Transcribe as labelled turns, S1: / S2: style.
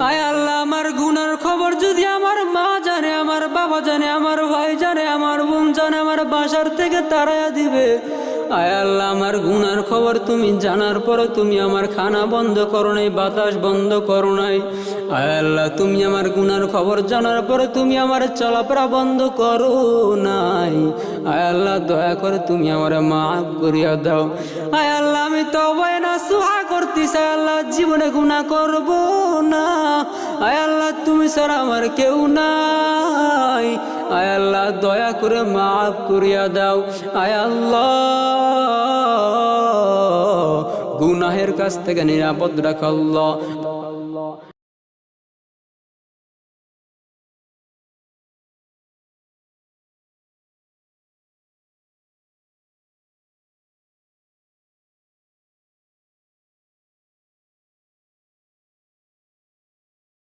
S1: আয় আল্লাহ, আমার গুনার খবর যদি আমার মা জানে, আমার বাবা জানে, আমার ভাই জানে, আমার বোন জানে, আমার বাসার থেকে তাড়াইয়া দিবে। আয় আল্লাহ, আমার গুনার খবর তুমি জানার পরে তুমি আমার খানা বন্ধ করো নাই, বাতাস বন্ধ করো নাই। আয় আল্লাহ, তুমি আমার গুনার খবর জানার পরে তুমি আমার চলাফেরা বন্ধ করো নাই। আয় আল্লাহ, দয়া করে তুমি আমার মাফ করিয়া দাও। আয় আল্লাহ, আমি তওবা নাসুহা করতেছি। আয় আল্লাহ, জীবনে গুনাহ করব না। আয় আল্লাহ, তুমি ছাড়া আমার কেউ নাই। আয় আল্লাহ, দয়া করে মাফ করিয়া দাও। আয় আল্লাহ, গুনাহের কাছ থেকে নিরাপদ রাখ আল্লাহ।